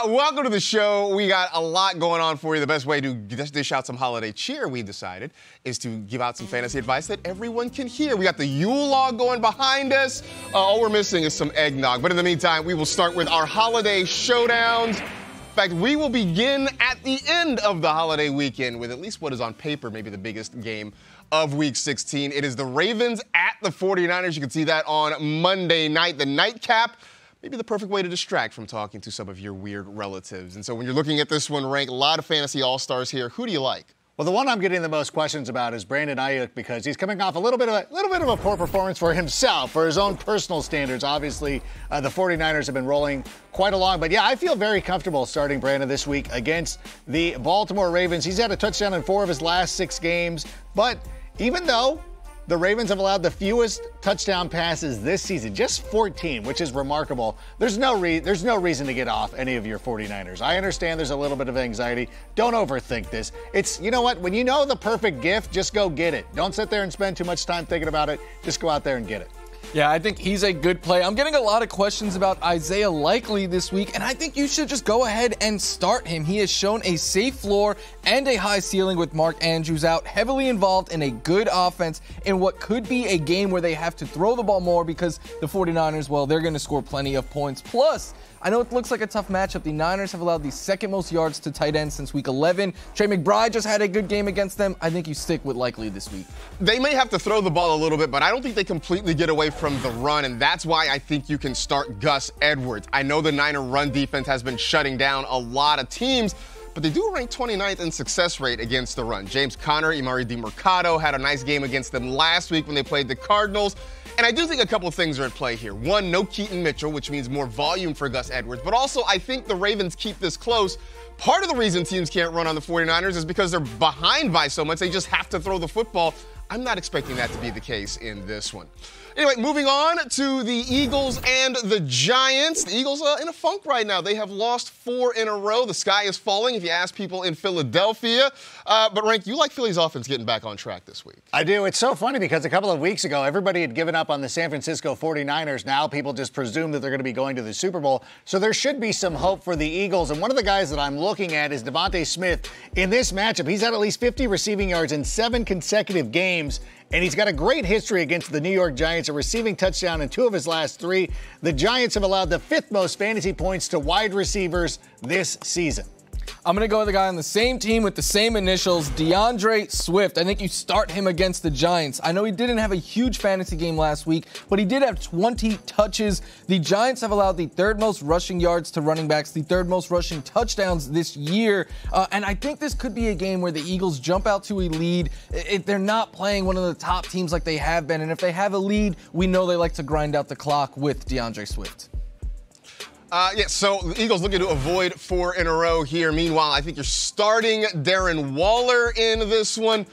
Welcome to the show. We got a lot going on for you. The best way to dish out some holiday cheer, we decided, is to give out some fantasy advice that everyone can hear. We got the Yule log going behind us. All we're missing is some eggnog. But in the meantime, we will start with our holiday showdowns. In fact, we will begin at the end of the holiday weekend with at least what is on paper maybe the biggest game of Week 16. It is the Ravens at the 49ers. You can see that on Monday night. The nightcap, maybe the perfect way to distract from talking to some of your weird relatives. And so when you're looking at this one, Rank, a lot of fantasy all-stars here. Who do you like? Well, the one I'm getting the most questions about is Brandon Ayuk, because he's coming off a little bit of a poor performance for himself, for his own personal standards. Obviously, the 49ers have been rolling quite along. But yeah, I feel very comfortable starting Brandon this week against the Baltimore Ravens. He's had a touchdown in 4 of his last 6 games. But even though the Ravens have allowed the fewest touchdown passes this season, just 14, which is remarkable. There's no reason to get off any of your 49ers. I understand there's a little bit of anxiety. Don't overthink this. It's, you know what, when you know the perfect gift, just go get it. Don't sit there and spend too much time thinking about it. Just go out there and get it. Yeah, I think he's a good play. I'm getting a lot of questions about Isaiah Likely this week, and I think you should just go ahead and start him. He has shown a safe floor and a high ceiling with Mark Andrews out, heavily involved in a good offense in what could be a game where they have to throw the ball more because the 49ers, well, they're going to score plenty of points. Plus, I know it looks like a tough matchup. The Niners have allowed the second most yards to tight ends since Week 11. Trey McBride just had a good game against them. I think you stick with Likely this week. They may have to throw the ball a little bit, but I don't think they completely get away from the run, and that's why I think you can start Gus Edwards. I know the Niner run defense has been shutting down a lot of teams, but they do rank 29th in success rate against the run. James Conner, Imari DiMercado had a nice game against them last week when they played the Cardinals. And I do think a couple of things are at play here. One, no Keaton Mitchell, which means more volume for Gus Edwards. But also, I think the Ravens keep this close. Part of the reason teams can't run on the 49ers is because they're behind by so much. They just have to throw the football. I'm not expecting that to be the case in this one. Anyway, moving on to the Eagles and the Giants. The Eagles are in a funk right now. They have lost 4 in a row. The sky is falling if you ask people in Philadelphia. But, Rank, you like Philly's offense getting back on track this week. I do. It's so funny because a couple of weeks ago, everybody had given up on the San Francisco 49ers. Now people just presume that they're going to be going to the Super Bowl. So there should be some hope for the Eagles. And one of the guys that I'm looking at is Devontae Smith. In this matchup, he's had at least 50 receiving yards in 7 consecutive games. And he's got a great history against the New York Giants, a receiving touchdown in 2 of his last 3. The Giants have allowed the 5th most fantasy points to wide receivers this season. I'm going to go with a guy on the same team with the same initials, DeAndre Swift. I think you start him against the Giants. I know he didn't have a huge fantasy game last week, but he did have 20 touches. The Giants have allowed the 3rd most rushing yards to running backs, the 3rd most rushing touchdowns this year. And I think this could be a game where the Eagles jump out to a lead. If they're not playing one of the top teams like they have been, and if they have a lead, we know they like to grind out the clock with DeAndre Swift. So the Eagles looking to avoid 4 in a row here. Meanwhile, I think you're starting Darren Waller in this one.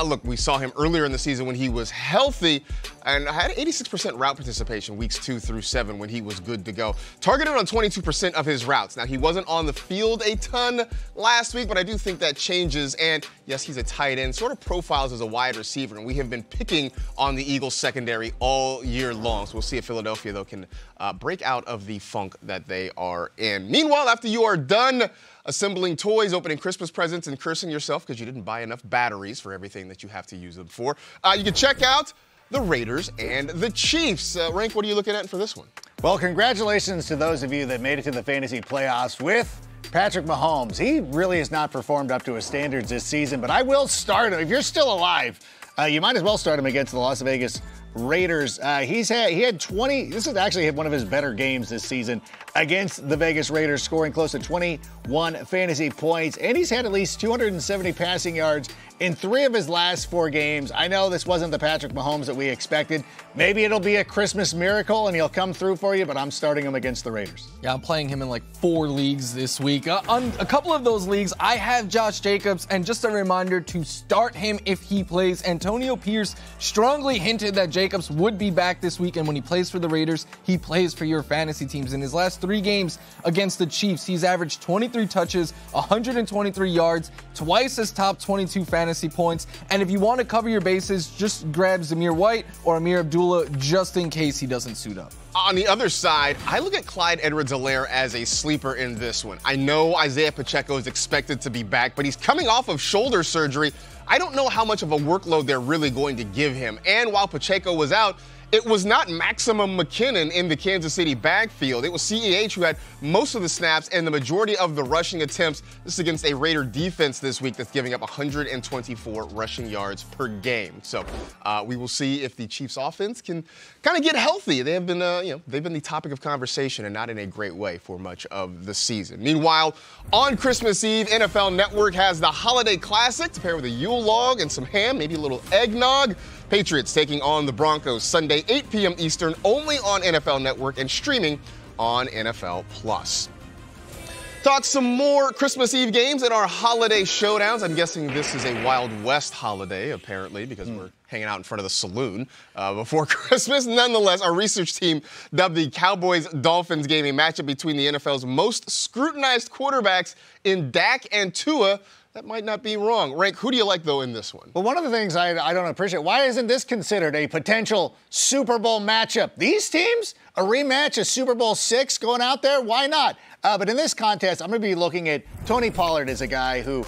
Look, we saw him earlier in the season when he was healthy and had 86% route participation weeks 2 through 7 when he was good to go. Targeted on 22% of his routes. Now, he wasn't on the field a ton last week, but I do think that changes. And yes, he's a tight end, sort of profiles as a wide receiver. And we have been picking on the Eagles secondary all year long. So we'll see if Philadelphia, though, can break out of the funk that they are in. Meanwhile, after you are done assembling toys, opening Christmas presents, and cursing yourself because you didn't buy enough batteries for everything that you have to use them for, you can check out the Raiders and the Chiefs. Rank, what are you looking at for this one? Well, congratulations to those of you that made it to the fantasy playoffs with Patrick Mahomes. He really has not performed up to his standards this season, but I will start him. If you're still alive, you might as well start him against the Las Vegas Raiders. He had 20. This is actually one of his better games this season against the Vegas Raiders, scoring close to 21 fantasy points. And he's had at least 270 passing yards in 3 of his last 4 games. I know this wasn't the Patrick Mahomes that we expected. Maybe it'll be a Christmas miracle and he'll come through for you, but I'm starting him against the Raiders. Yeah, I'm playing him in like 4 leagues this week. On a couple of those leagues, I have Josh Jacobs, and just a reminder to start him if he plays. Antonio Pierce strongly hinted that Jacobs would be back this week, and when he plays for the Raiders, he plays for your fantasy teams. In his last 3 games against the Chiefs, he's averaged 23 touches, 123 yards, twice his top 22 fantasy points. And if you want to cover your bases, just grab Zamir White or Amir Abdullah just in case he doesn't suit up. On the other side, I look at Clyde Edwards-Helaire as a sleeper in this one. I know Isaiah Pacheco is expected to be back, but he's coming off of shoulder surgery. I don't know how much of a workload they're really going to give him. And while Pacheco was out, it was not Maximum McKinnon in the Kansas City backfield. It was CEH who had most of the snaps and the majority of the rushing attempts. This is against a Raider defense this week that's giving up 124 rushing yards per game. So we will see if the Chiefs offense can kind of get healthy. They have been, they've been the topic of conversation and not in a great way for much of the season. Meanwhile, on Christmas Eve, NFL Network has the Holiday Classic to pair with a Yule log and some ham, maybe a little eggnog. Patriots taking on the Broncos Sunday, 8 p.m. Eastern, only on NFL Network and streaming on NFL Plus. Talk some more Christmas Eve games in our holiday showdowns. I'm guessing this is a Wild West holiday, apparently, because we're hanging out in front of the saloon before Christmas. Nonetheless, our research team dubbed the Cowboys-Dolphins game a matchup between the NFL's most scrutinized quarterbacks in Dak and Tua. That might not be wrong. Rank, who do you like, though, in this one? Well, one of the things I don't appreciate, why isn't this considered a potential Super Bowl matchup? These teams, a rematch of Super Bowl VI going out there, why not? But in this contest, I'm going to be looking at Tony Pollard as a guy who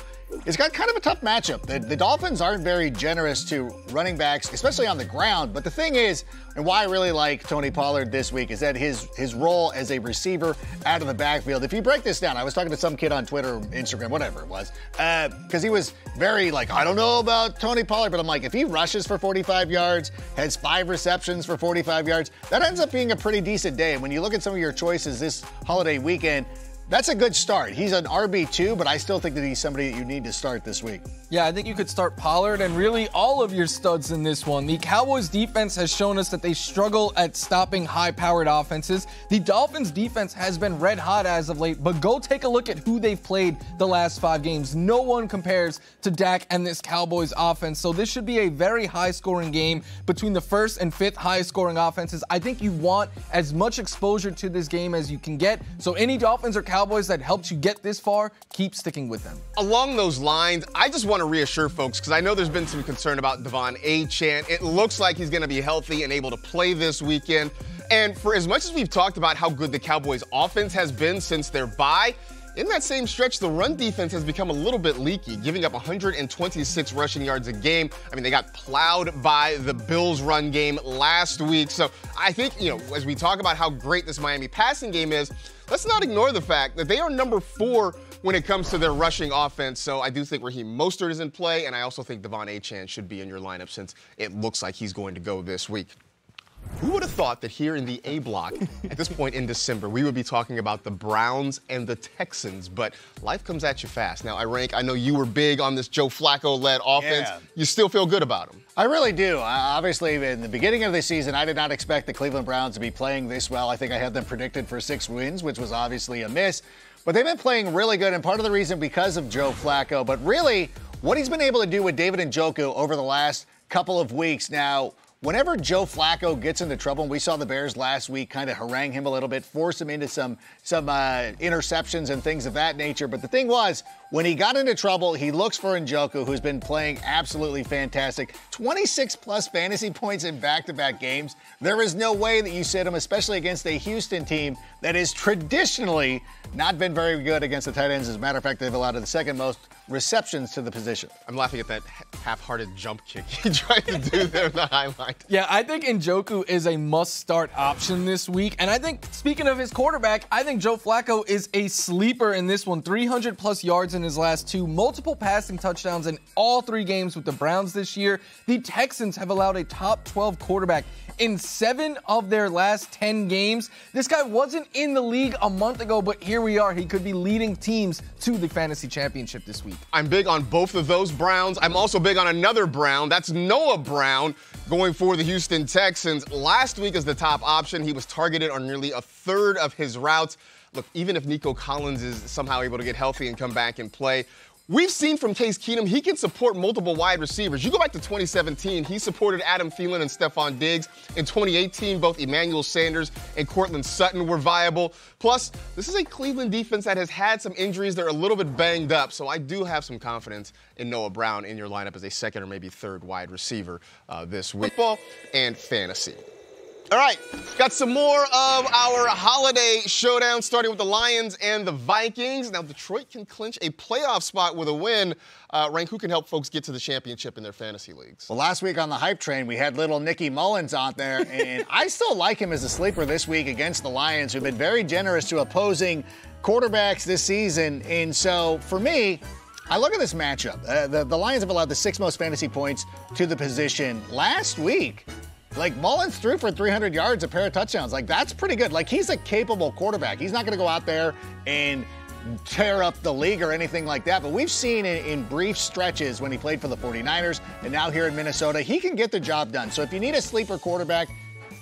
has got kind of a tough matchup. The Dolphins aren't very generous to running backs, especially on the ground. But the thing is, and why I really like Tony Pollard this week, is that his role as a receiver out of the backfield. If you break this down, I was talking to some kid on Twitter, Instagram, whatever it was, because he was very like, I don't know about Tony Pollard, but I'm like, if he rushes for 45 yards, has 5 receptions for 45 yards, that ends up being a pretty decent day. And when you look at some of your choices this holiday weekend, that's a good start. He's an RB2, but I still think that he's somebody that you need to start this week. Yeah, I think you could start Pollard and really all of your studs in this one. The Cowboys defense has shown us that they struggle at stopping high-powered offenses. The Dolphins defense has been red hot as of late, but go take a look at who they've played the last 5 games. No one compares to Dak and this Cowboys offense, so this should be a very high-scoring game between the first and 5th highest-scoring offenses. I think you want as much exposure to this game as you can get, so any Dolphins or Cowboys that helped you get this far, keep sticking with them. Along those lines, I just want to reassure folks, because I know there's been some concern about Devon Achane. It looks like he's going to be healthy and able to play this weekend. And for as much as we've talked about how good the Cowboys offense has been since their bye, in that same stretch, the run defense has become a little bit leaky, giving up 126 rushing yards a game. I mean, they got plowed by the Bills' run game last week. So I think, as we talk about how great this Miami passing game is, let's not ignore the fact that they are number 4 when it comes to their rushing offense. So I do think Raheem Mostert is in play, and I also think Devon Achane should be in your lineup since it looks like he's going to go this week. Who would have thought that here in the A block, at this point in December, we would be talking about the Browns and the Texans, but life comes at you fast. Now, I know you were big on this Joe Flacco-led offense. Yeah. You still feel good about him? I really do. Obviously, in the beginning of the season, I did not expect the Cleveland Browns to be playing this well. I think I had them predicted for 6 wins, which was obviously a miss. But they've been playing really good, and part of the reason because of Joe Flacco. But really, what he's been able to do with David Njoku over the last couple of weeks now, whenever Joe Flacco gets into trouble, and we saw the Bears last week kind of harangue him a little bit, force him into some interceptions and things of that nature. But the thing was, when he got into trouble, he looks for Njoku, who's been playing absolutely fantastic. 26-plus fantasy points in back-to-back games. There is no way that you sit him, especially against a Houston team that has traditionally not been very good against the tight ends. As a matter of fact, they've allowed the 2nd most receptions to the position. I'm laughing at that half-hearted jump kick he tried to do there in the highlight. Yeah, I think Njoku is a must-start option this week. And I think, speaking of his quarterback, I think Joe Flacco is a sleeper in this one. 300-plus yards in his last 2, multiple passing touchdowns in all 3 games with the Browns this year. The Texans have allowed a top 12 quarterback in 7 of their last 10 games. This guy wasn't in the league a month ago, but here we are. He could be leading teams to the fantasy championship this week. I'm big on both of those Browns. I'm also big on another Brown. That's Noah Brown going for the Houston Texans. Last week as the top option, he was targeted on nearly a third of his routes. Look, even if Nico Collins is somehow able to get healthy and come back and play, we've seen from Case Keenum, he can support multiple wide receivers. You go back to 2017, he supported Adam Thielen and Stephon Diggs. In 2018, both Emmanuel Sanders and Courtland Sutton were viable. Plus, this is a Cleveland defense that has had some injuries. They're a little bit banged up, so I do have some confidence in Noah Brown in your lineup as a 2nd or maybe 3rd wide receiver this week. Football and fantasy. All right, got some more of our holiday showdown, starting with the Lions and the Vikings. Now, Detroit can clinch a playoff spot with a win. Rank, who can help folks get to the championship in their fantasy leagues? Well, last week on the hype train, we had little Nicky Mullins out there, and I still like him as a sleeper this week against the Lions, who've been very generous to opposing quarterbacks this season. And so, for me, I look at this matchup. The Lions have allowed the 6th most fantasy points to the position last week. Like, Mullins threw for 300 yards, a pair of touchdowns. Like, that's pretty good. Like, he's a capable quarterback. He's not going to go out there and tear up the league or anything like that. But we've seen in brief stretches when he played for the 49ers and now here in Minnesota, he can get the job done. So if you need a sleeper quarterback,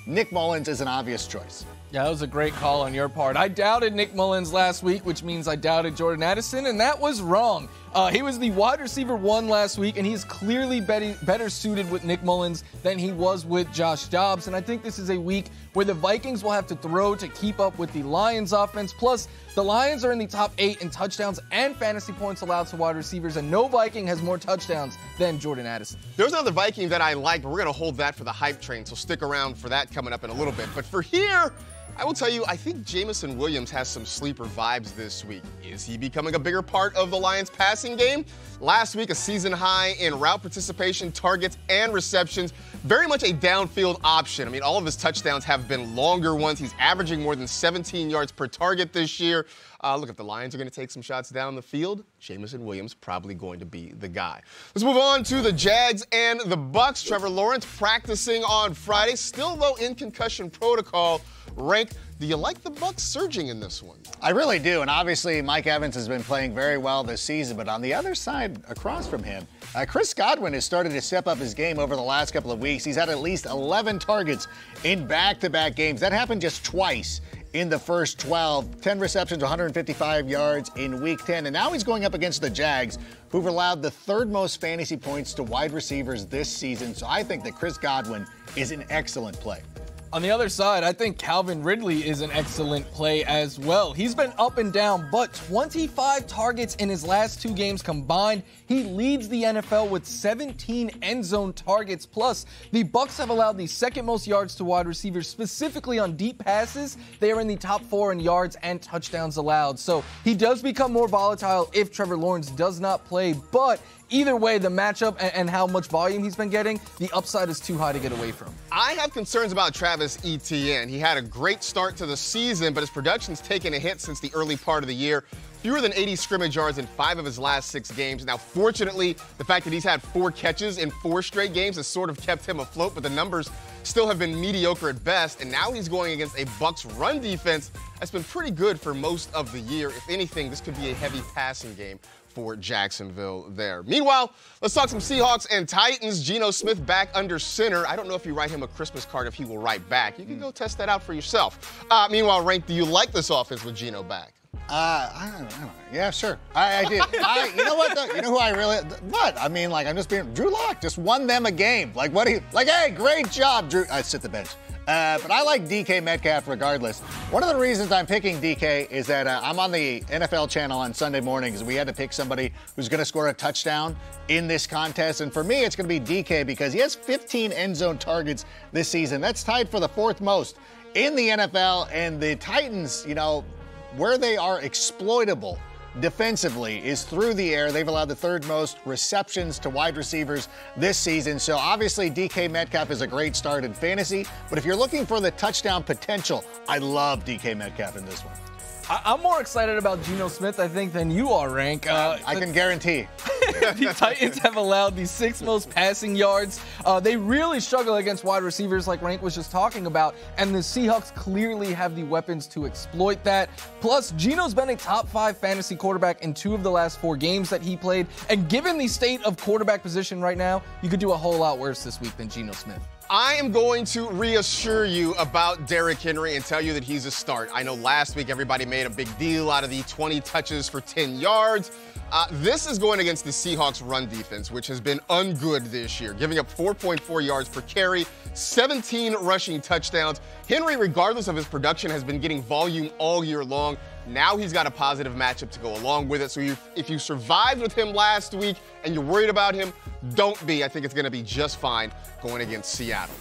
Nick Mullins is an obvious choice. Yeah, that was a great call on your part. I doubted Nick Mullins last week, which means I doubted Jordan Addison, and that was wrong. He was the wide receiver 1 last week, and he's clearly better suited with Nick Mullins than he was with Josh Dobbs. And I think this is a week where the Vikings will have to throw to keep up with the Lions offense. Plus, the Lions are in the top 8 in touchdowns and fantasy points allowed to wide receivers, and no Viking has more touchdowns than Jordan Addison. There's another Viking that I like, but we're going to hold that for the hype train, so stick around for that coming up in a little bit. But for here, I will tell you, I think Jameson Williams has some sleeper vibes this week. Is he becoming a bigger part of the Lions' passing game? Last week, a season high in route participation, targets, and receptions. Very much a downfield option. I mean, all of his touchdowns have been longer ones. He's averaging more than 17 yards per target this year. Look, if the Lions are going to take some shots down the field, Jameson Williams probably going to be the guy. Let's move on to the Jags and the Bucks. Trevor Lawrence practicing on Friday, still though in concussion protocol. Rank, do you like the Bucks surging in this one? I really do, and obviously Mike Evans has been playing very well this season, but on the other side, across from him, Chris Godwin has started to step up his game over the last couple of weeks. He's had at least 11 targets in back-to-back games. That happened just twice in the first 12, 10 receptions, 155 yards in week 10. And now he's going up against the Jags, who've allowed the 3rd most fantasy points to wide receivers this season. So I think that Chris Godwin is an excellent play. On the other side, I think Calvin Ridley is an excellent play as well. He's been up and down, but 25 targets in his last 2 games combined. He leads the NFL with 17 end zone targets. Plus, the Bucks have allowed the 2nd most yards to wide receivers, specifically on deep passes. They are in the top 4 in yards and touchdowns allowed. So he does become more volatile if Trevor Lawrence does not play, but either way, the matchup and how much volume he's been getting, the upside is too high to get away from. I have concerns about Travis Etienne. He had a great start to the season, but his production's taken a hit since the early part of the year. Fewer than 80 scrimmage yards in 5 of his last 6 games. Now, fortunately, the fact that he's had 4 catches in 4 straight games has sort of kept him afloat, but the numbers still have been mediocre at best, and now he's going against a Bucks run defense that's been pretty good for most of the year. If anything, this could be a heavy passing game for Jacksonville there. Meanwhile, let's talk some Seahawks and Titans. Geno Smith back under center. I don't know if you write him a Christmas card if he will write back. You can go test that out for yourself. Meanwhile, Rank, do you like this offense with Geno back? I don't know. Yeah, sure. I did. You know what, though? You know who I really, what? I mean, like, I'm just being, Drew Lock just won them a game. Like, what do you, like, hey, great job, Drew. I sit the bench. But I like DK Metcalf regardless. One of the reasons I'm picking DK is that I'm on the NFL channel on Sunday mornings. We had to pick somebody who's going to score a touchdown in this contest. And for me, it's going to be DK because he has 15 end zone targets this season. That's tied for the 4th most in the NFL. And the Titans, you know, where they are exploitable defensively is through the air. They've allowed the 3rd most receptions to wide receivers this season. So obviously DK Metcalf is a great start in fantasy, but if you're looking for the touchdown potential, I love DK Metcalf in this one. I'm more excited about Geno Smith, I think, than you are, Rank. I can guarantee. The Titans have allowed the 6th most passing yards. They really struggle against wide receivers like Rank was just talking about, and the Seahawks clearly have the weapons to exploit that. Plus, Geno's been a top 5 fantasy quarterback in 2 of the last 4 games that he played, and given the state of quarterback position right now, you could do a whole lot worse this week than Geno Smith. I am going to reassure you about Derrick Henry and tell you that he's a start. I know last week everybody made a big deal out of the 20 touches for 10 yards. This is going against the Seahawks run defense, which has been ungood this year, giving up 4.4 yards per carry, 17 rushing touchdowns. Henry, regardless of his production, has been getting volume all year long. Now he's got a positive matchup to go along with it. So if you survived with him last week and you're worried about him, don't be. I think it's going to be just fine going against Seattle.